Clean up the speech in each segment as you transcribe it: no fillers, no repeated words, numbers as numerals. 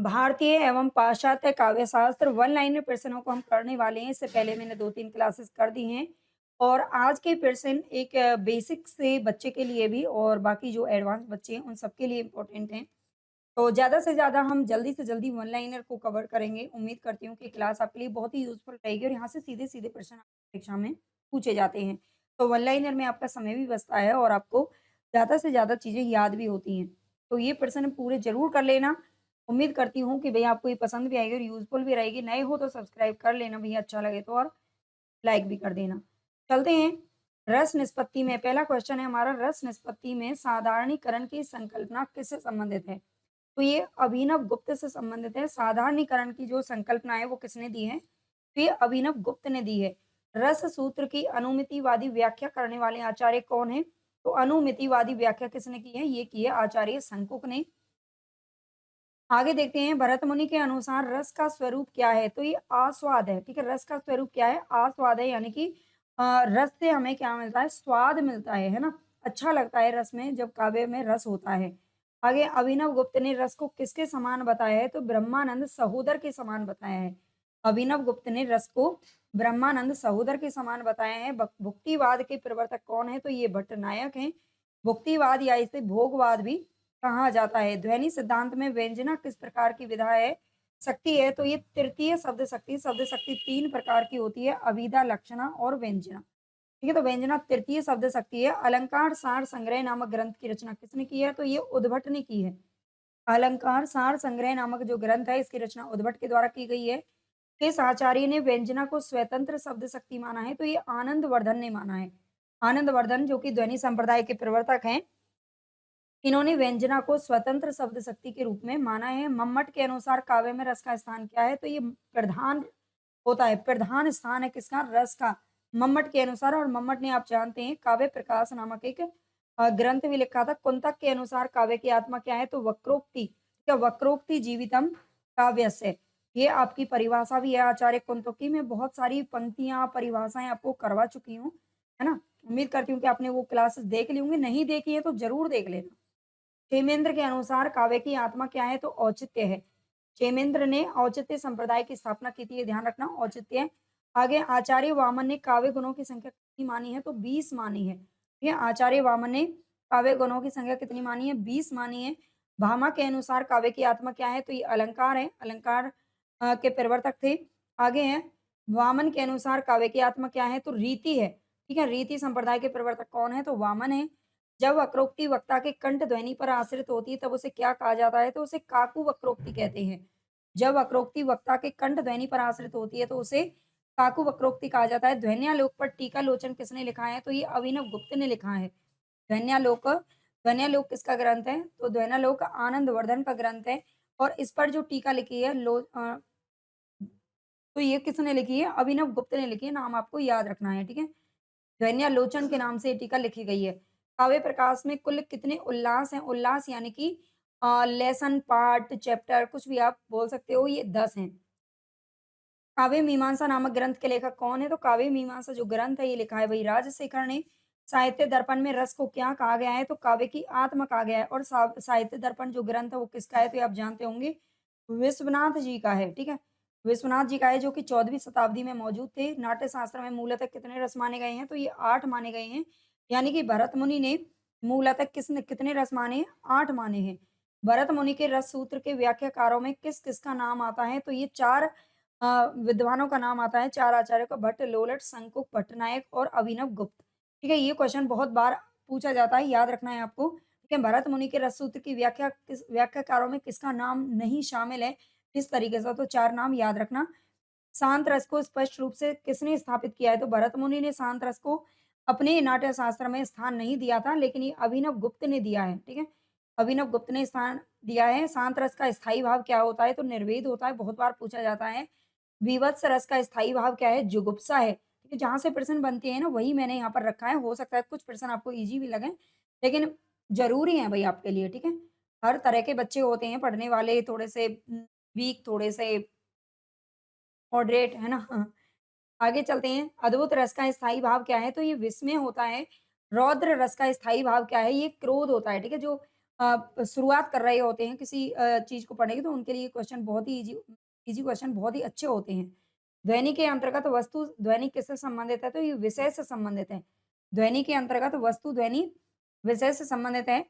भारतीय एवं पाश्चात्य काव्य शास्त्र वन लाइनर प्रश्नों को हम करने वाले हैं। इससे पहले मैंने 2-3 क्लासेस कर दी हैं और आज के प्रश्न एक बेसिक से बच्चे के लिए भी और बाकी जो एडवांस बच्चे हैं, उन सबके लिए इम्पोर्टेंट हैं। तो ज़्यादा से ज़्यादा हम जल्दी से जल्दी वन लाइनर को कवर करेंगे। उम्मीद करती हूँ कि क्लास आपके लिए बहुत ही यूज़फुल रहेगी और यहाँ से सीधे-सीधे प्रश्न परीक्षा में पूछे जाते हैं। तो वन लाइनर में आपका समय भी बचता है और आपको ज़्यादा से ज़्यादा चीज़ें याद भी होती हैं। तो ये प्रश्न पूरे ज़रूर कर लेना। उम्मीद करती हूँ कि भैया आपको ये पसंद भी आएगी और यूज़फुल भी रहेगी। नए हो तो सब्सक्राइब कर लेना भैया अच्छा लगे तो और लाइक भी कर देना। चलते हैं रस निष्पत्ति में पहला क्वेश्चन है हमारा रस निष्पत्ति में साधारणीकरण की संकल्पना किससे संबंधित है? तो ये अभिनव गुप्त से संबंधित है। साधारणीकरण की जो संकल्पना है वो किसने दी है? तो ये अभिनव गुप्त ने दी है। रस सूत्र की अनुमितिवादी व्याख्या करने वाले आचार्य कौन हैं? तो अनुमितिवादी व्याख्या किसने की है? ये की है आचार्य शंकुक ने। आगे देखते हैं भरत मुनि के अनुसार रस का स्वरूप क्या है? तो ये आस्वाद है, ठीक है? रस का स्वरूप क्या है? आस्वाद है यानी कि रस से हमें क्या मिलता है? स्वाद मिलता है ना? अच्छा लगता है रस में जब काव्य में रस होता है। आगे अभिनव गुप्त ने रस को किसके समान बताया है? तो ब्रह्मानंद सहोदर के समान बताया है। अभिनव गुप्त ने रस को ब्रह्मानंद सहोदर के समान बताया है। भुक्तिवाद के प्रवर्तक कौन है? तो ये भट्टनायक हैं। भुक्तिवाद या इसे भोगवाद भी कहा जाता है। ध्वनि सिद्धांत में व्यंजना किस प्रकार की विधा है? शक्ति है तो ये तृतीय शब्द शक्ति 3 प्रकार की होती है, अभिधा, लक्षणा और व्यंजना। ठीक है, तो व्यंजना तृतीय शब्द शक्ति है। अलंकार सार संग्रह नामक ग्रंथ की रचना किसने की है? तो ये उद्भट ने की है। अलंकार सार संग्रह नामक जो ग्रंथ है इसकी रचना उद्भट के द्वारा की गई है। किस आचार्य ने व्यंजना को स्वतंत्र शब्द शक्ति माना है? तो ये आनंदवर्धन ने माना है। आनंदवर्धन जो कि ध्वनि संप्रदाय के प्रवर्तक हैं, इन्होंने व्यंजना को स्वतंत्र शब्द शक्ति के रूप में माना है। मम्मट के अनुसार काव्य में रस का स्थान क्या है? तो ये प्रधान होता है, प्रधान स्थान है किसका? रस का। मम्मट के अनुसार और मम्मट ने आप जानते हैं काव्य प्रकाश नामक एक ग्रंथ भी लिखा था। कुंतक के अनुसार काव्य की आत्मा क्या है? तो वक्रोक्ति। क्या वक्रोक्ति जीवितम काव्यस्य। ये आपकी परिभाषा भी है आचार्य कुंतकी में बहुत सारी पंक्तियाँ, परिभाषाएँ आपको करवा चुकी हूँ, है ना? उम्मीद करती हूँ कि आपने वो क्लासेस देख ली होंगी, नहीं देखी है तो ज़रूर देख लेना। क्षेमेंद्र के अनुसार काव्य की आत्मा क्या है? तो औचित्य है। क्षेमेंद्र ने औचित्य संप्रदाय की स्थापना की थी, ये ध्यान रखना औचित्य। आगे आचार्य वामन ने काव्य गुणों की संख्या कितनी मानी है? तो 20 मानी है। ये आचार्य वामन ने काव्य गुणों की संख्या कितनी मानी है? 20 मानी है। भामा के अनुसार काव्य की आत्मा क्या है? तो ये अलंकार है। अलंकार के प्रवर्तक थे। आगे हैं वामन के अनुसार काव्य की आत्मा क्या है? तो रीति है। ठीक है, रीति संप्रदाय के प्रवर्तक कौन है? तो वामन है। जब वक्रोक्ति वक्ता के कंठ ध्वनि पर आश्रित होती है तब उसे क्या कहा जाता है? तो उसे काकू वक्रोक्ति कहते हैं। जब वक्रोक्ति वक्ता के कंठ ध्वनि पर आश्रित होती है तो उसे काकू वक्रोक्ति कहा जाता है। ध्वन्यालोक पर टीकालोचन किसने लिखा है? तो ये अभिनव गुप्त ने लिखा है। ध्वन्यालोक ध्वन्यालोक किसका ग्रंथ है? तो ध्वन्यालोक आनंदवर्धन का ग्रंथ है और इस पर जो टीका लिखी है तो ये किसने लिखी है? अभिनव गुप्त ने लिखी है। नाम आपको याद रखना है, ठीक है? ध्वन्यालोचन के नाम से ये टीका लिखी गई है। काव्य प्रकाश में कुल कितने उल्लास हैं? उल्लास यानी कि लेसन, पार्ट, चैप्टर कुछ भी आप बोल सकते हो, ये 10 हैं। काव्य मीमांसा नामक ग्रंथ के लेखक कौन है? तो काव्य मीमांसा जो ग्रंथ है ये लिखा है वही राजशेखर ने। साहित्य दर्पण में रस को क्या कहा गया है? तो काव्य की आत्मा कहा गया है और साहित्य दर्पण जो ग्रंथ है वो किसका है? तो ये आप जानते होंगे विश्वनाथ जी का है, ठीक है? विश्वनाथ जी का है जो कि 14वीं शताब्दी में मौजूद थे। नाट्य शास्त्र में मूलतः कितने रस माने गए हैं? तो ये 8 माने गए हैं। यानी कि भरत मुनि ने मूलतः किसने कितने रस माने हैं? 8 माने हैं। भरत मुनि के रस सूत्र के व्याख्याकारों में किस-किस का नाम आता है? तो ये 4 विद्वानों का नाम आता है, 4 आचार्यों का भट्ट, लोलट, शंकुक, भट्टनायक और अभिनव गुप्त। ठीक है, ये क्वेश्चन बहुत बार पूछा जाता है, याद रखना है आपको। ठीक है, भरत मुनि के रस सूत्र की व्याख्या किस व्याख्याकारों में किसका नाम नहीं शामिल है? इस तरीके से तो 4 नाम याद रखना। शांत रस को स्पष्ट रूप से किसने स्थापित किया है? तो भरत मुनि ने शांत रस को अपने नाट्य शास्त्र में स्थान नहीं दिया था, लेकिन ये अभिनव गुप्त ने दिया है, ठीक है? अभिनव गुप्त ने स्थान दिया है। शांत रस का स्थायी भाव क्या होता है? तो निर्वेद होता है, बहुत बार पूछा जाता है। वीभत्स रस का स्थायी भाव क्या है? जुगुप्सा है। ठीक है, जहाँ से प्रश्न बनते हैं ना वही मैंने यहाँ पर रखा है। हो सकता है कुछ प्रश्न आपको ईज़ी भी लगें, लेकिन ज़रूरी हैं भई आपके लिए, ठीक है? हर तरह के बच्चे होते हैं पढ़ने वाले, थोड़े से वीक, थोड़े से मॉडरेट, है ना? हाँ। आगे चलते हैं। अद्भुत रस का स्थायी भाव क्या है? तो ये विस्मय होता है। रौद्र रस का स्थायी भाव क्या है? ये क्रोध होता है, ठीक है? जो शुरुआत कर रहे होते हैं किसी चीज़ को पढ़ने की, तो उनके लिए क्वेश्चन बहुत ही ईज़ी क्वेश्चन बहुत ही अच्छे होते हैं। ध्वनि के अंतर्गत वस्तु ध्वनि किससे संबंधित है? तो ये विषय से संबंधित है। ध्वनि के अंतर्गत वस्तु ध्वनि विषय से संबंधित है।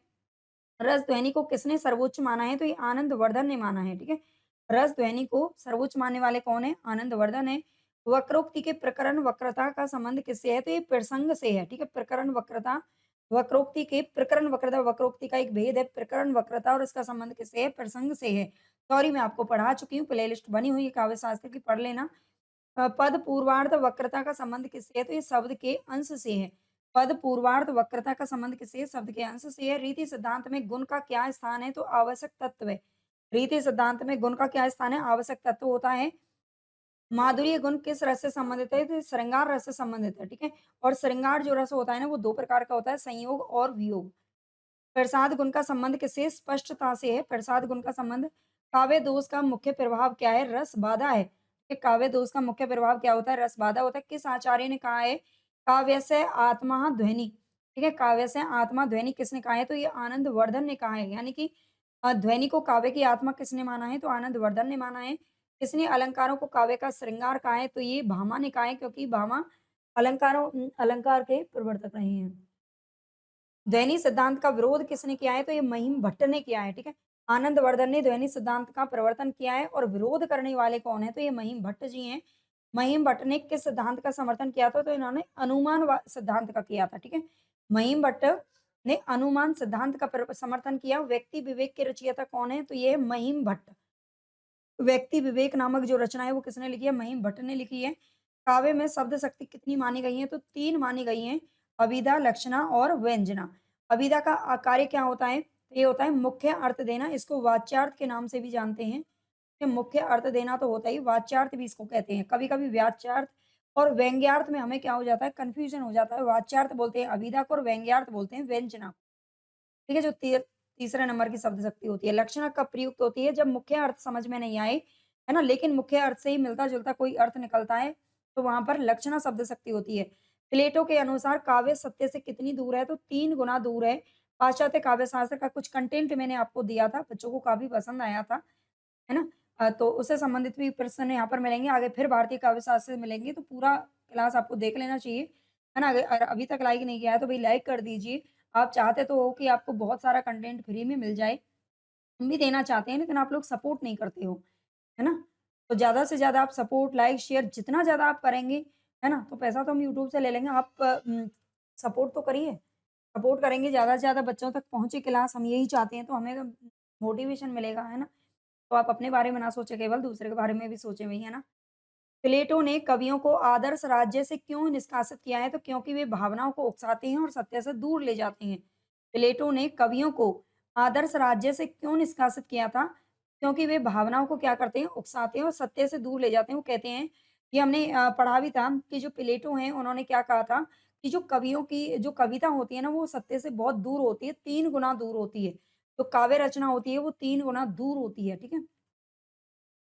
रस ध्वनि को किसने सर्वोच्च माना है? तो ये आनंदवर्धन ने माना है, ठीक है? रस ध्वनि को सर्वोच्च मानने वाले कौन है? आनंदवर्धन है। वक्रोक्ति के प्रकरण वक्रता का संबंध किससे है? तो ये प्रसंग से है, ठीक है? प्रकरण वक्रता, वक्रोक्ति के प्रकरण वक्रता, वक्रोक्ति का एक भेद है, प्रकरण वक्रता और इसका संबंध किससे है? प्रसंग से है। सॉरी मैं आपको पढ़ा चुकी हूँ, प्लेलिस्ट बनी हुई है काव्य शास्त्र की, पढ़ लेना। पद पूर्वार्ध वक्रता का संबंध किससे है? तो ये शब्द के अंश से है। पद पूर्वार्ध वक्रता का संबंध किससे है? शब्द के अंश से है। रीति सिद्धांत में गुण का क्या स्थान है? तो आवश्यक तत्व है। रीति सिद्धांत में गुण का क्या स्थान है? आवश्यक तत्व होता है। माधुर्य गुण किस रस से संबंधित है? तो श्रृंगार रस से संबंधित है, ठीक है? और श्रृंगार जो रस होता है ना, वो 2 प्रकार का होता है, संयोग और वियोग। प्रसाद गुण का संबंध किससे? स्पष्टता से है। प्रसाद गुण का संबंध काव्य दोष का मुख्य प्रभाव क्या है? रस बाधा है। कि काव्य दोष का मुख्य प्रभाव क्या होता है? रस बाधा होता है। किस आचार्य ने कहा है? काव्य से आत्मा ध्वनि, ठीक है? काव्य से आत्मा ध्वनि किसने कहा है? तो ये आनंदवर्धन ने कहा है। यानी कि ध्वनि को काव्य की आत्मा किसने माना है? तो आनंदवर्धन ने माना है। किसने अलंकारों को काव्य का श्रृंगार कहा है? तो ये भामा ने कहा है, क्योंकि भामा अलंकार के प्रवर्तक रहे हैं। ध्वनि सिद्धांत का विरोध किसने किया है? तो ये महिम भट्ट ने किया है, ठीक है? आनंदवर्धन ने ध्वनि सिद्धांत का प्रवर्तन किया है और विरोध करने वाले कौन है? तो ये महिम भट्ट जी हैं। महिम भट्ट ने किस सिद्धांत का समर्थन किया था? तो इन्होंने अनुमान सिद्धांत का किया था, ठीक है? महिम भट्ट ने अनुमान सिद्धांत का समर्थन किया। व्यक्ति विवेक के रचयिता कौन है? तो ये महिम भट्ट। व्यक्ति विवेक नामक जो रचना है वो किसने लिखी है? महिम भट्ट ने लिखी है। काव्य में शब्द शक्ति कितनी मानी गई है? तो 3 मानी गई हैं, अभिधा, लक्षणा और व्यंजना। अभिधा का कार्य क्या होता है? तो ये होता है मुख्य अर्थ देना, इसको वाच्यार्थ के नाम से भी जानते हैं। ये मुख्य अर्थ देना तो होता ही, वाच्यार्थ भी इसको कहते हैं। कभी-कभी वाच्यार्थ और व्यंग्यार्थ में हमें क्या हो जाता है? कन्फ्यूजन हो जाता है। वाच्यार्थ बोलते हैं अभिधा को और व्यंग्यार्थ बोलते हैं व्यंजना को। ठीक है? जो तीसरे नंबर की शब्द शक्ति होती है। लक्षणा कब प्रयुक्त होती है? जब मुख्य अर्थ समझ में नहीं आए, है ना? लेकिन मुख्य अर्थ से ही मिलता-जुलता कोई अर्थ निकलता है, तो वहाँ पर लक्षणा शब्द शक्ति होती है। प्लेटो के अनुसार काव्य सत्य से कितनी दूर है? तो 3 गुना दूर है। पाश्चात्य काव्य शास्त्र का कुछ कंटेंट मैंने आपको दिया था, बच्चों को काफ़ी पसंद आया था, है ना? तो उससे संबंधित भी प्रश्न यहाँ पर मिलेंगे। आगे फिर भारतीय काव्य शास्त्र से मिलेंगे, तो पूरा क्लास आपको देख लेना चाहिए, है ना? अगर अभी तक लाइक नहीं किया है, तो भई लाइक कर दीजिए। आप चाहते तो हो कि आपको बहुत सारा कंटेंट फ्री में मिल जाए। हम भी देना चाहते हैं, लेकिन आप लोग सपोर्ट नहीं करते हो, है ना? तो ज़्यादा से ज़्यादा आप सपोर्ट, लाइक, शेयर जितना ज़्यादा आप करेंगे, है ना? तो पैसा तो हम यूट्यूब से ले लेंगे। आप सपोर्ट तो करिए। सपोर्ट करेंगे, ज़्यादा से ज़्यादा बच्चों तक पहुँचे क्लास, हम यही चाहते हैं, तो हमें तो मोटिवेशन मिलेगा, है ना? तो आप अपने बारे में ना सोचें केवल, दूसरे के बारे में भी सोचें भई, है ना? प्लेटो ने कवियों को आदर्श राज्य से क्यों निष्कासित किया है? तो क्योंकि वे भावनाओं को उकसाते हैं और सत्य से दूर ले जाते हैं। प्लेटो ने कवियों को आदर्श राज्य से क्यों निष्कासित किया था? क्योंकि वे भावनाओं को क्या करते हैं? उकसाते हैं और सत्य से दूर ले जाते हैं। वो कहते हैं, ये हमने पढ़ा भी था कि जो प्लेटो हैं, उन्होंने क्या कहा था कि जो कवियों की जो कविता होती है ना, वो सत्य से बहुत दूर होती है, 3 गुना दूर होती है। तो काव्य रचना होती है, वो 3 गुना दूर होती है, ठीक है?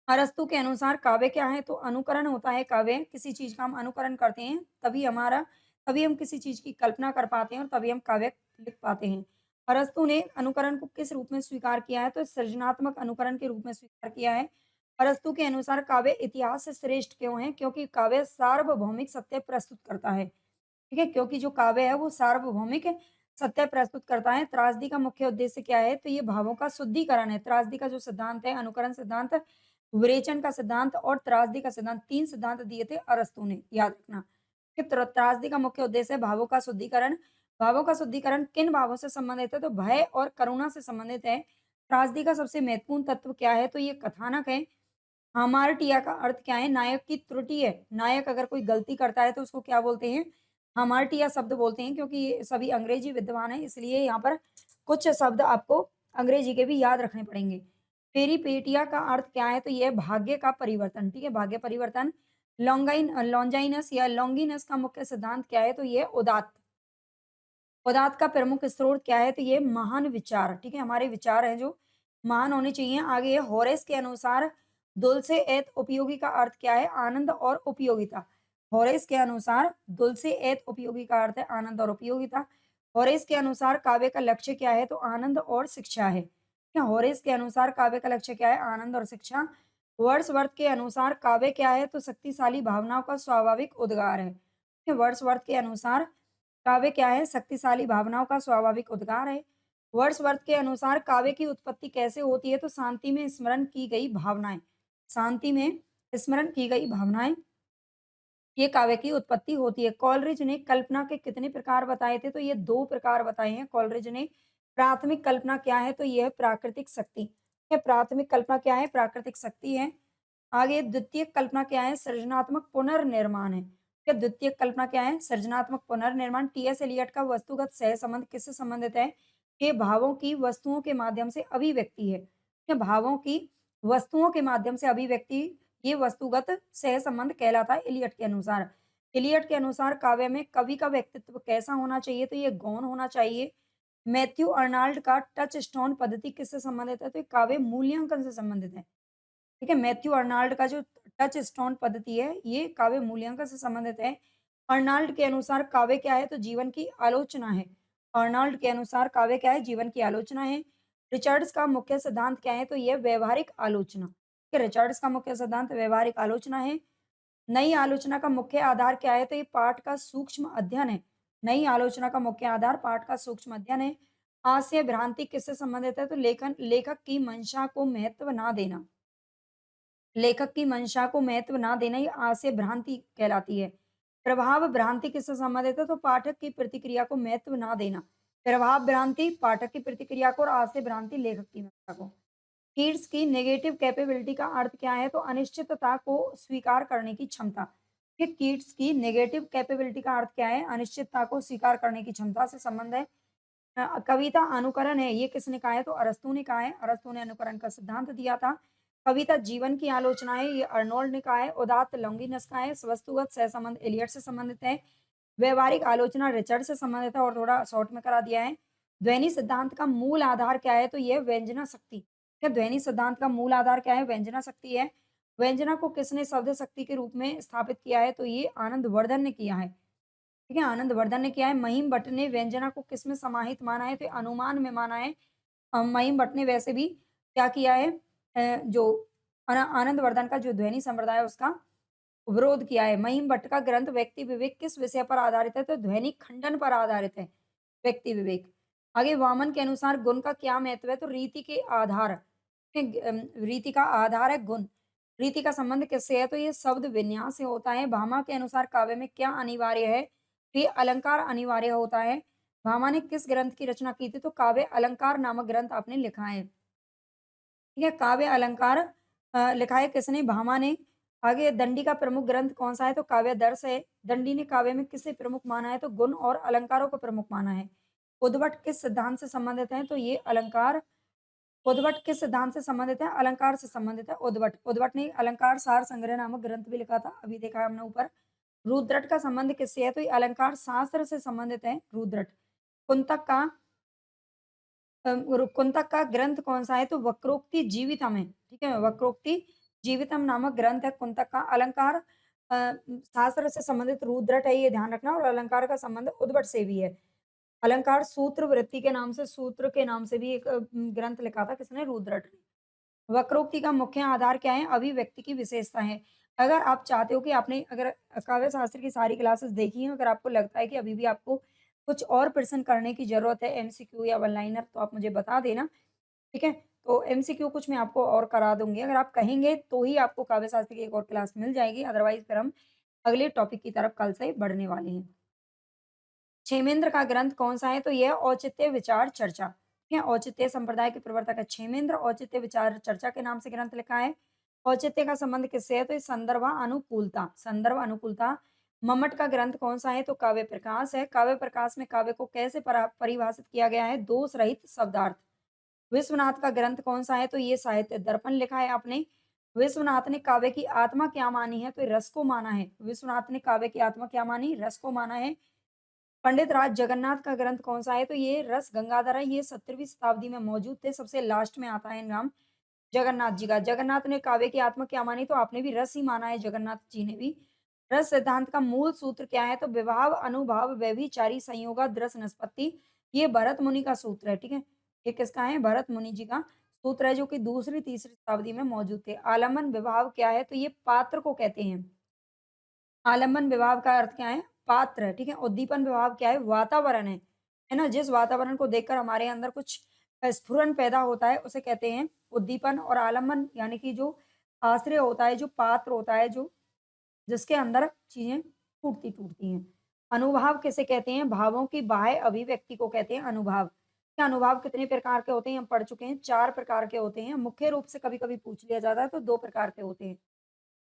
अरस्तू के अनुसार काव्य क्या है? तो अनुकरण होता है काव्य। किसी चीज़ का हम अनुकरण करते हैं, तभी हम किसी चीज़ की कल्पना कर पाते हैं और तभी हम काव्य लिख पाते हैं। अरस्तू ने अनुकरण को किस रूप में स्वीकार किया है? तो सृजनात्मक अनुकरण के रूप में स्वीकार किया है। अरस्तू के अनुसार काव्य इतिहास से श्रेष्ठ क्यों है? क्योंकि काव्य सार्वभौमिक सत्य प्रस्तुत करता है। ठीक है? क्योंकि जो काव्य है वो सार्वभौमिक सत्य प्रस्तुत करता है। त्रासदी का मुख्य उद्देश्य क्या है? तो ये भावों का शुद्धिकरण है। त्रासदी का जो सिद्धांत है, अनुकरण सिद्धांत, विरेचन का सिद्धांत और त्रासदी का सिद्धांत, 3 सिद्धांत दिए थे अरस्तू ने, याद रखना। कि त्रासदी का मुख्य उद्देश्य है भावों का शुद्धिकरण। भावों का शुद्धिकरण किन भावों से संबंधित है? तो भय और करुणा से संबंधित है। त्रासदी का सबसे महत्वपूर्ण तत्व क्या है? तो ये कथानक है। हामार्टिया का अर्थ क्या है? नायक की त्रुटि है। नायक अगर कोई गलती करता है तो उसको क्या बोलते हैं? हामार्टिया शब्द बोलते हैं, क्योंकि ये सभी अंग्रेजी विद्वान हैं, इसलिए यहाँ पर कुछ शब्द आपको अंग्रेजी के भी याद रखने पड़ेंगे। पेरिपेटिया का अर्थ क्या है? तो ये है भाग्य का परिवर्तन, ठीक है? भाग्य परिवर्तन। लॉन्जाइनस या लॉन्गिनस का मुख्य सिद्धांत क्या है? तो ये उदात्त। उदात्त का प्रमुख स्रोत क्या है? तो ये महान विचार, ठीक है? हमारे विचार हैं जो महान होने चाहिए। आगे ये होरेस के अनुसार दुल्से एत उपयोगी का अर्थ क्या है? आनंद और उपयोगिता। होरेस के अनुसार दुल्से एत उपयोगी का अर्थ है आनंद और उपयोगिता। हॉरेस के अनुसार काव्य का लक्ष्य क्या है? तो आनंद और शिक्षा है। क्या हॉरेस के अनुसार काव्य का लक्ष्य क्या है? आनंद और शिक्षा। वर्ड्सवर्थ के अनुसार काव्य क्या है? तो शक्तिशाली भावनाओं का स्वाभाविक उद्गार है। क्या वर्ड्सवर्थ के अनुसार काव्य क्या है? शक्तिशाली भावनाओं का स्वाभाविक उद्गार है। वर्ड्सवर्थ के अनुसार काव्य की उत्पत्ति कैसे होती है? तो शांति में स्मरण की गई भावनाएँ। शांति में स्मरण की गई भावनाएँ, ये काव्य की उत्पत्ति होती है। कॉलरिज ने कल्पना के कितने प्रकार बताए थे? तो ये 2 प्रकार बताए हैं कॉलरिज ने। प्राथमिक कल्पना क्या है? तो ये है प्राकृतिक शक्ति। ये प्राथमिक कल्पना क्या है? प्राकृतिक शक्ति है। आगे द्वितीयक कल्पना क्या है? सृजनात्मक पुनर्निर्माण है। क्या द्वितीयक कल्पना क्या है? सृजनात्मक पुनर्निर्माण। टी.एस. एलियट का वस्तुगत सहसंबंध किससे संबंधित है? ये भावों की वस्तुओं के माध्यम से अभिव्यक्ति है। ये भावों की वस्तुओं के माध्यम से अभिव्यक्ति, ये वस्तुगत सहसंबंध कहलाता है एलियट के अनुसार। एलियट के अनुसार काव्य में कवि का व्यक्तित्व कैसा होना चाहिए? तो ये गौण होना चाहिए। मैथ्यू अर्नाल्ड का टच स्टोन पद्धति किससे संबंधित है? तो ये काव्य मूल्यांकन से संबंधित है। ठीक है, मैथ्यू अर्नाल्ड का जो टच स्टोन पद्धति है, ये काव्य मूल्यांकन से संबंधित है। अर्नाल्ड के अनुसार काव्य क्या है? तो जीवन की आलोचना है। अर्नाल्ड के अनुसार काव्य क्या है? जीवन की आलोचना है। रिचर्ड्स का मुख्य सिद्धांत क्या है? तो ये व्यावहारिक आलोचना। ठीक है, रिचर्ड्स का मुख्य सिद्धांत व्यावहारिक आलोचना है। नई आलोचना का मुख्य आधार क्या है? तो ये पाठ का सूक्ष्म अध्ययन है। नई आलोचना का मुख्य आधार पाठ का सूक्ष्म अध्ययन है। आशय भ्रांति किससे संबंधित है? तो लेखक की मंशा को महत्व ना देना। लेखक की मंशा को महत्व ना देना, ये आशय भ्रांति कहलाती है। प्रभाव भ्रांति किससे संबंधित है? तो पाठक की प्रतिक्रिया को महत्व ना देना। प्रभाव भ्रांति पाठक की प्रतिक्रिया को और आशय भ्रांति लेखक की मंशा को। कीट्स की नेगेटिव कैपेबिलिटी का अर्थ क्या है? तो अनिश्चितता को स्वीकार करने की क्षमता। ये कीट्स की नेगेटिव कैपेबिलिटी का अर्थ क्या है? अनिश्चितता को स्वीकार करने की क्षमता से संबंध है। कविता अनुकरण है, ये किसने कहा है? तो अरस्तू ने कहा है। अरस्तू ने अनुकरण का सिद्धांत दिया था। कविता जीवन की आलोचना है, ये अर्नोल्ड ने कहा है। उदात्त लॉन्गिनस का है। वस्तुगत सहसंबंध एलियट से संबंधित है। व्यवहारिक आलोचना रिचर्ड से संबंधित है और थोड़ा शॉर्ट में करा दिया है। ध्वनि सिद्धांत का मूल आधार क्या है? तो ये व्यंजना शक्ति। क्या ध्वनि सिद्धांत का मूल आधार क्या है? व्यंजना शक्ति है। व्यंजना को किसने शब्द शक्ति के रूप में स्थापित किया है? तो ये आनंदवर्धन ने किया है। ठीक है, आनंदवर्धन ने किया है। महिम भट्ट ने व्यंजना को किसमें समाहित माना है? तो अनुमान में माना है। महिम भट्ट ने वैसे भी क्या किया है? जो आनंदवर्धन का जो ध्वनि संप्रदाय है उसका विरोध किया है। महिम भट्ट का ग्रंथ व्यक्ति विवेक किस विषय पर आधारित है? तो ध्वनि खंडन पर आधारित है, व्यक्ति विवेक। आगे वामन के अनुसार गुण का क्या महत्व है? तो रीति के आधार। रीति का आधार है गुण। रीति का संबंध किससे है? तो ये शब्द विन्यास से होता है। भामा के अनुसार काव्य में क्या अनिवार्य है? तो ये अलंकार अनिवार्य होता है। भामा ने किस ग्रंथ की रचना की थी? तो काव्य अलंकार नामक ग्रंथ आपने लिखा है। ठीक है, काव्य अलंकार लिखा है किसने? भामा ने। आगे दंडी का प्रमुख ग्रंथ कौन-सा है? तो काव्यादर्श है। दंडी ने काव्य में किसे प्रमुख माना है? तो गुण और अलंकारों को प्रमुख माना है। उद्भट किस सिद्धांत से संबंधित है? तो ये अलंकार। उद्भट किस सिद्धांत से संबंधित है? अलंकार से संबंधित है उद्भट। उद्भट ने अलंकार सार संग्रह नामक ग्रंथ भी लिखा था, अभी देखा है हमने ऊपर। रुद्रट का संबंध किससे है? तो ये अलंकार शास्त्र से संबंधित है रुद्रट। कुंतक का कुंतक का ग्रंथ कौन-सा है? तो वक्रोक्ति जीवितम है। ठीक है, वक्रोक्ति जीवितम नामक ग्रंथ है कुंतक का। अलंकार शास्त्र से संबंधित रुद्रट है, ये ध्यान रखना। और अलंकार का संबंध उद्भट से भी है। अलंकार सूत्र वृत्ति के नाम से, सूत्र के नाम से भी एक ग्रंथ लिखा था किसने? रुद्रट ने। वक्रोक्ति का मुख्य आधार क्या है? अभिव्यक्ति की विशेषता है। अगर आप चाहते हो कि आपने अगर काव्य शास्त्र की सारी क्लासेस देखी हैं, अगर आपको लगता है कि अभी भी आपको कुछ और प्रश्न करने की ज़रूरत है एमसीक्यू या वन लाइनर, तो आप मुझे बता देना, ठीक है? तो एमसीक्यू कुछ मैं आपको और करा दूँगी। अगर आप कहेंगे तो ही आपको काव्य शास्त्र की एक और क्लास मिल जाएगी, अदरवाइज़ फिर हम अगले टॉपिक की तरफ कल से बढ़ने वाले हैं। क्षेमेंद्र का ग्रंथ कौन-सा है? तो यह औचित्य विचार चर्चा। ठीक है, औचित्य संप्रदाय के प्रवर्तक है क्षेमेंद्र। औचित्य विचार चर्चा के नाम से ग्रंथ लिखा है। औचित्य का संबंध किससे है? तो ये संदर्भ अनुकूलता, संदर्भ अनुकूलता। मम्मट का ग्रंथ कौन-सा है? तो काव्य प्रकाश है। काव्य प्रकाश में काव्य को कैसे परिभाषित किया गया है? दोष रहित शब्दार्थ। विश्वनाथ का ग्रंथ कौन-सा है? तो ये साहित्य दर्पण लिखा है आपने। विश्वनाथ ने काव्य की आत्मा क्या मानी है? तो रस को माना है। विश्वनाथ ने काव्य की आत्मा क्या मानी? रस को माना है। पंडित राज जगन्नाथ का ग्रंथ कौन-सा है? तो ये रस गंगाधर है, ये 17वीं शताब्दी में मौजूद थे, सबसे लास्ट में आता है नाम जगन्नाथ जी का। जगन्नाथ ने काव्य की आत्मा क्या मानी? तो आपने भी रस ही माना है, जगन्नाथ जी ने भी। रस सिद्धांत का मूल सूत्र क्या है? तो विभाव, अनुभाव, व्यभिचारी, संयोगा, दृस, निष्पत्ति। ये भरत मुनि का सूत्र है, ठीक है? ये किसका है? भरत मुनि जी का सूत्र है, जो कि दूसरी, तीसरी शताब्दी में मौजूद थे। आलम्बन विभाव क्या है? तो ये पात्र को कहते हैं। आलंबन विभाव का अर्थ क्या है? पात्र है, ठीक है? उद्दीपन विभाव क्या है? वातावरण है ना? जिस वातावरण को देखकर हमारे अंदर कुछ स्फुरन पैदा होता है, उसे कहते हैं उद्दीपन। और आलंबन यानी कि जो आश्रय होता है, जो पात्र होता है, जो जिसके अंदर चीज़ें टूटती-टूटती हैं। अनुभाव किसे कहते हैं? भावों की बाह्य अभिव्यक्ति को कहते हैं अनुभाव। क्या अनुभाव कितने प्रकार के होते हैं? हम पढ़ चुके हैं, 4 प्रकार के होते हैं। मुख्य रूप से कभी-कभी पूछ लिया जाता है, तो 2 प्रकार के होते हैं।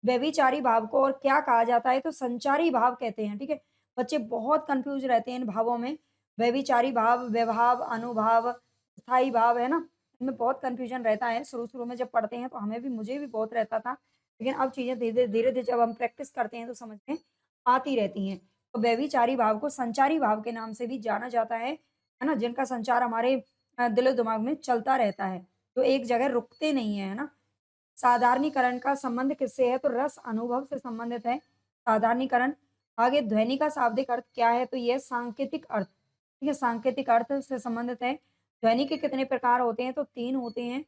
व्यभिचारी भाव को और क्या कहा जाता है? तो संचारी भाव कहते हैं, ठीक है? बच्चे बहुत कन्फ्यूज़ रहते हैं इन भावों में। व्यभिचारी भाव, व्यभाव, अनुभाव, स्थायी भाव, है ना? इनमें बहुत कन्फ्यूज़न रहता है। शुरू-शुरू में जब पढ़ते हैं तो हमें भी, मुझे भी बहुत रहता था। लेकिन अब चीज़ें धीरे-धीरे जब हम प्रैक्टिस करते हैं तो समझ में आती रहती हैं। तो व्यभिचारी भाव को संचारी भाव के नाम से भी जाना जाता है ना? जिनका संचार हमारे दिलो-दिमाग में चलता रहता है, जो एक जगह रुकते नहीं हैं, है ना? साधारणीकरण का संबंध किससे है? तो रस अनुभव से संबंधित है। साधारणीकरण। आगे ध्वनि का शाब्दिक अर्थ क्या है? तो ये सांकेतिक अर्थ, ठीक है? सांकेतिक अर्थ से संबंधित है। ध्वनि के कितने प्रकार होते हैं? तो 3 होते हैं।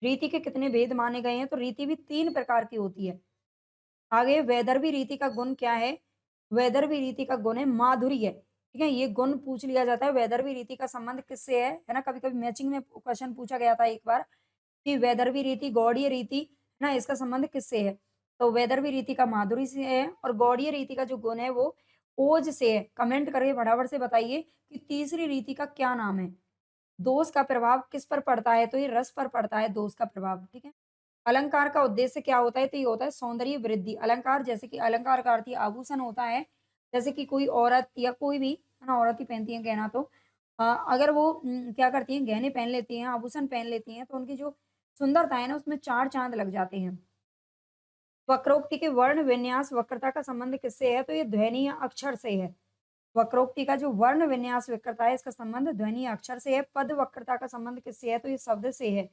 रीति के कितने भेद माने गए हैं? तो रीति भी 3 प्रकार की होती है। आगे वैदर्भी रीति का गुण क्या है? वैदर्भी रीति का गुण है माधुर्य, ठीक है? ये गुण पूछ लिया जाता है। वैदर्भी रीति का संबंध किससे है ना? कभी-कभी मैचिंग में क्वेश्चन पूछा गया था एक बार कि वैदर्भी रीति, गौड़ीय रीति, है ना? इसका संबंध किससे है? तो वैदर्भी रीति का माधुरी से है और गौड़ीय रीति का जो गुण है वो ओज से है। कमेंट करके फटाफट से बताइए कि तीसरी रीति का क्या नाम है? दोष का प्रभाव किस पर पड़ता है? तो ये रस पर पड़ता है दोष का प्रभाव, ठीक है? अलंकार का उद्देश्य क्या होता है? तो ये होता है सौंदर्य वृद्धि। अलंकार, जैसे कि अलंकार का अर्थ ही आभूषण होता है। जैसे कि कोई औरत या कोई भी, है ना? औरत ही पहनती है गहना तो अगर वो क्या करती हैं, गहने पहन लेती हैं, आभूषण पहन लेती हैं, तो उनकी जो सुंदरता है ना, उसमें 4 चाँद लग जाते हैं। वक्रोक्ति के वर्ण विन्यास वक्रता का संबंध किससे है? तो ये ध्वनि या अक्षर से है। वक्रोक्ति का जो वर्ण विन्यास वक्रता है, इसका संबंध ध्वनि या अक्षर से है। पद वक्रता का संबंध किससे है? तो ये शब्द से है।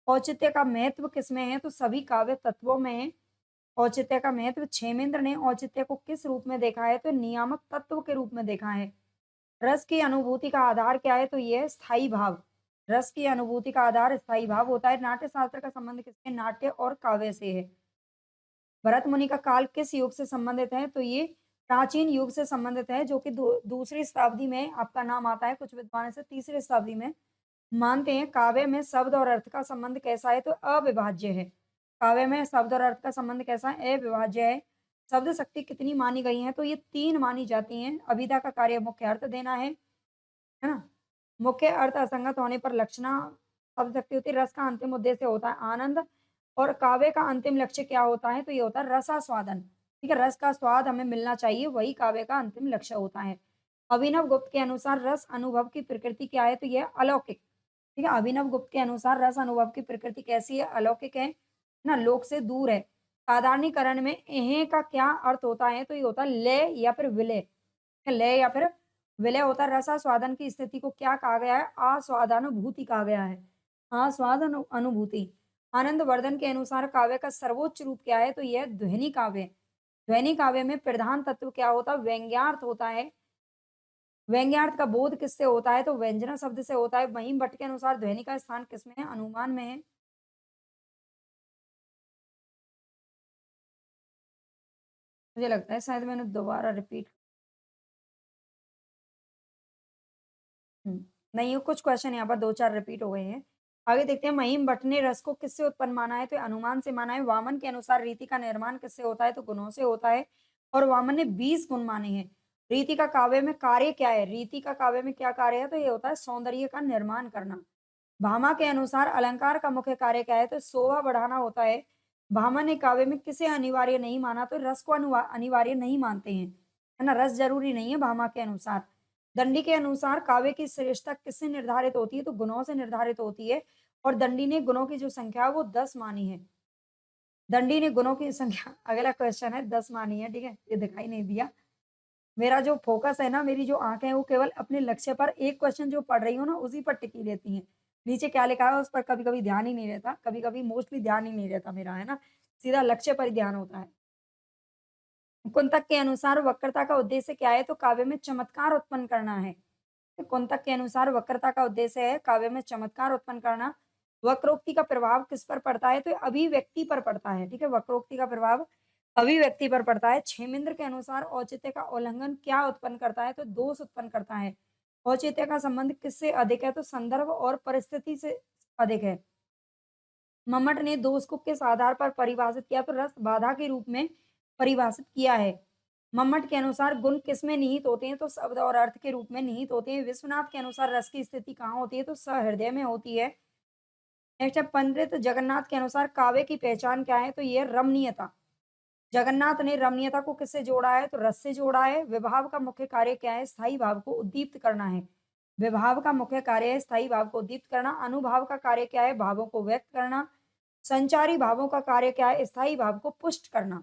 औचित्य का महत्व किसमें है? तो सभी काव्य तत्वों में है। औचित्य का महत्व, क्षेमेंद्र ने औचित्य को किस रूप में देखा है? तो नियामक तत्व के रूप में देखा है। रस की अनुभूति का आधार क्या है? तो ये है स्थायी भाव। रस की अनुभूति का आधार स्थायी भाव होता है। नाट्य शास्त्र का संबंध किससे? नाट्य और काव्य से है। भरत मुनि का काल किस युग से संबंधित है? तो ये प्राचीन युग से संबंधित है, जो कि दूसरी शताब्दी में आपका नाम आता है। कुछ विद्वान इसे तीसरी शताब्दी में मानते हैं। काव्य में शब्द और अर्थ का संबंध कैसा है? तो अविभाज्य है। काव्य में शब्द और अर्थ का संबंध कैसा है? अविभाज्य है। शब्द शक्ति कितनी मानी गई है? तो ये 3 मानी जाती हैं। अभिधा का कार्य मुख्य अर्थ देना है ना? मुख्य अर्थ असंगत होने पर लक्षणा शब्द शक्ति होती है। रस का अंतिम उद्देश्य होता है आनंद और काव्य का अंतिम लक्ष्य क्या होता है? तो ये होता है रसास्वादन, ठीक है? रस का स्वाद हमें मिलना चाहिए, वही काव्य का अंतिम लक्ष्य होता है। अभिनव गुप्त के अनुसार रस अनुभव की प्रकृति क्या है? तो ये है अलौकिक, ठीक है? अभिनव गुप्त के अनुसार रस अनुभव की प्रकृति कैसी है? अलौकिक है ना? लोक से दूर है। साधारणीकरण में एह का क्या अर्थ होता है? तो ये होता है लय या फिर विलय। लय या फिर विलय होता है। रसास्वादन की स्थिति को क्या कहा गया है? आस्वादानुभूति कहा गया है। आस्वादन अनुभूति। आनंदवर्धन के अनुसार काव्य का सर्वोच्च रूप क्या है? तो यह ध्वनि काव्य। ध्वनि काव्य में प्रधान तत्व क्या होता है? व्यंग्यार्थ होता है। व्यंग्यार्थ का बोध किससे होता है? तो व्यंजना शब्द से होता है। महिम भट्ट के अनुसार ध्वनि का स्थान किसमें है? अनुमान में है। मुझे लगता है शायद मैंने दोबारा रिपीट नहीं, कुछ क्वेश्चन यहाँ पर 2-4 रिपीट हो गए हैं। आगे देखते हैं, महिम भट्ट ने रस को किससे उत्पन्न माना है? तो अनुमान से माना है। वामन के अनुसार रीति का निर्माण किससे होता है? तो गुणों से होता है और वामन ने 20 गुण माने हैं। रीति का काव्य में कार्य क्या है? रीति का काव्य में क्या कार्य है? तो ये होता है सौंदर्य का निर्माण करना। भामा के अनुसार अलंकार का मुख्य कार्य क्या है? तो शोभा बढ़ाना होता है। भामा ने काव्य में किसे अनिवार्य नहीं माना? तो रस को अनिवार्य नहीं मानते हैं, है ना? रस जरूरी नहीं है भामा के अनुसार। दंडी के अनुसार काव्य की श्रेष्ठता किससे निर्धारित होती है? तो गुणों से निर्धारित होती है और दंडी ने गुणों की जो संख्या है वो 10 मानी है। दंडी ने गुणों की संख्या अगला क्वेश्चन है 10 मानी है, ठीक है? ये दिखाई नहीं दिया। मेरा जो फ़ोकस है ना, मेरी जो आँखें हैं वो केवल अपने लक्ष्य पर, एक क्वेश्चन जो पढ़ रही हूँ ना उसी पर टिकी रहती हैं। नीचे क्या लिखा है उस पर कभी-कभी ध्यान ही नहीं रहता, कभी-कभी मोस्टली ध्यान ही नहीं रहता मेरा, है ना? सीधा लक्ष्य पर ही ध्यान होता है। कुंतक के अनुसार वक्रता का उद्देश्य क्या है? तो काव्य में चमत्कार उत्पन्न करना है। तो कुंतक के अनुसार वक्रता का उद्देश्य है काव्य में चमत्कार उत्पन्न करना। वक्रोक्ति का प्रभाव किस पर पड़ता है? तो ये अभिव्यक्ति पर पड़ता है, ठीक है? वक्रोक्ति का प्रभाव अभिव्यक्ति पर पड़ता है। क्षेमेंद्र के अनुसार औचित्य का उल्लंघन क्या उत्पन्न करता है? तो दोष उत्पन्न करता है। औचित्य का संबंध किससे अधिक है? तो संदर्भ और परिस्थिति से अधिक है। मम्मट ने दोष को किस आधार पर परिभाषित किया? तो रस बाधा के रूप में परिभाषित किया है। मम्मट के अनुसार गुण किसमें निहित होते हैं? तो शब्द और अर्थ के रूप में निहित होते हैं। विश्वनाथ के अनुसार रस की स्थिति कहाँ होती है? तो सहृदय में होती है। नेक्स्ट है पंडित जगन्नाथ के अनुसार काव्य की पहचान क्या है? तो ये रमणीयता। जगन्नाथ ने रमणीयता को किससे जोड़ा है? तो रस से जोड़ा है। विभाव का मुख्य कार्य क्या है? स्थायी भाव को उद्दीप्त करना है। विभाव का मुख्य कार्य है स्थायी भाव को उद्दीप्त करना। अनुभाव का कार्य क्या है? भावों को व्यक्त करना। संचारी भावों का कार्य क्या है? स्थायी भाव को पुष्ट करना।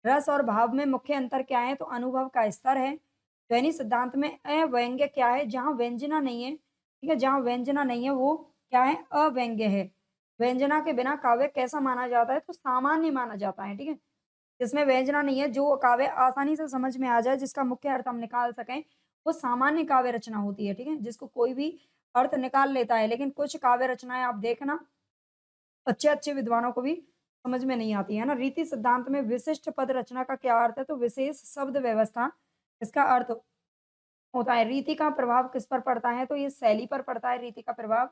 रस और भाव में मुख्य अंतर क्या है? तो अनुभव का स्तर है। ध्वनि सिद्धांत में अव्यंग्य क्या है? जहाँ व्यंजना नहीं है, ठीक है? जहाँ व्यंजना नहीं है वो क्या है? अव्यंग्य है। व्यंजना के बिना काव्य कैसा माना जाता है? तो सामान्य माना जाता है, ठीक है? जिसमें व्यंजना नहीं है, जो काव्य आसानी से समझ में आ जाए, जिसका मुख्य अर्थ हम निकाल सकें, वो सामान्य काव्य रचना होती है, ठीक है? जिसको कोई भी अर्थ निकाल लेता है। लेकिन कुछ काव्य रचनाएँ आप देखना अच्छे-अच्छे विद्वानों को भी समझ में नहीं आती है ना। रीति सिद्धांत में विशिष्ट पद रचना का क्या अर्थ है? तो विशेष शब्द व्यवस्था इसका अर्थ होता है। रीति का प्रभाव किस पर पड़ता है? तो ये शैली पर पड़ता है रीति का प्रभाव।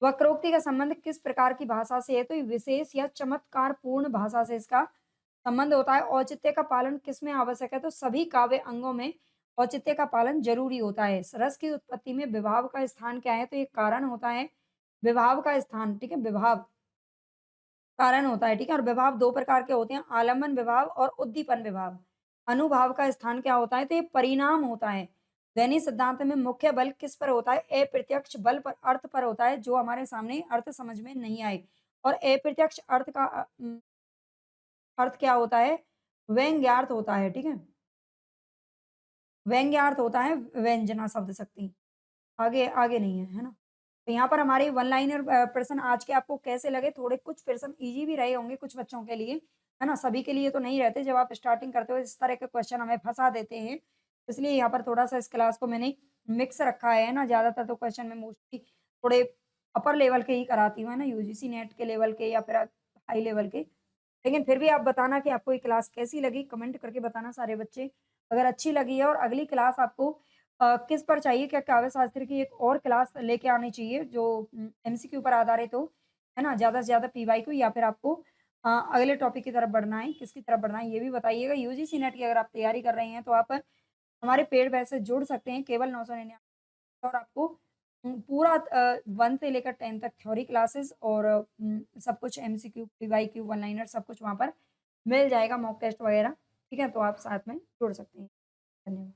वक्रोक्ति का संबंध किस प्रकार की भाषा से है? तो ये विशेष या चमत्कारपूर्ण भाषा से इसका संबंध होता है। औचित्य का पालन किसमें आवश्यक है? तो सभी काव्य अंगों में औचित्य का पालन ज़रूरी होता है। रस की उत्पत्ति में विभाव का स्थान क्या है? तो ये कारण होता है। विभाव का स्थान, ठीक है? विभाव कारण होता है, ठीक है? और विभाव 2 प्रकार के होते हैं, आलंबन विभाव और उद्दीपन विभाव। अनुभाव का स्थान क्या होता है? तो ये परिणाम होता है। ध्वनि सिद्धांत में मुख्य बल किस पर होता है? अप्रत्यक्ष बल पर अर्थ पर होता है, जो हमारे सामने अर्थ समझ में नहीं आए। और अप्रत्यक्ष अर्थ का अर्थ क्या होता है? व्यंग्यार्थ होता है, ठीक है? व्यंग्यार्थ होता है व्यंजना शब्द शक्ति। आगे आगे नहीं है, है ना? तो यहाँ पर हमारे वन लाइनर प्रश्न आज के आपको कैसे लगे? थोड़े कुछ प्रश्न ईज़ी भी रहे होंगे कुछ बच्चों के लिए, है ना? सभी के लिए तो नहीं रहते, जब आप स्टार्टिंग करते हो इस तरह के क्वेश्चन हमें फँसा देते हैं। इसलिए यहाँ पर थोड़ा-सा इस क्लास को मैंने मिक्स रखा है ना? ज़्यादातर तो क्वेश्चन मैं मोस्टली थोड़े अपर लेवल के ही कराती हूँ, है ना? यूजीसी नेट के लेवल के या फिर हाई लेवल के। लेकिन फिर भी आप बताना कि आपको ये क्लास कैसी लगी? कमेंट करके बताना सारे बच्चे। अगर अच्छी लगी है और अगली क्लास आपको किस पर चाहिए? क्या काव्य शास्त्र की एक और क्लास लेके आनी चाहिए जो एमसीक्यू पर आधारित हो, है ना? ज़्यादा से ज़्यादा पीवाईक्यू या फिर आपको अगले टॉपिक की तरफ बढ़ना है, किसकी तरफ बढ़ना है ये भी बताइएगा। यूजीसी नेट की अगर आप तैयारी कर रहे हैं तो आप हमारे पेड बैच से जुड़ सकते हैं केवल 999 और आपको पूरा 1 से लेकर 10 तक थ्योरी क्लासेस और सब कुछ एमसीक्यू, पीवाईक्यू, वन लाइनर सब कुछ वहाँ पर मिल जाएगा, मॉक टेस्ट वगैरह, ठीक है? तो आप साथ में जुड़ सकते हैं। धन्यवाद।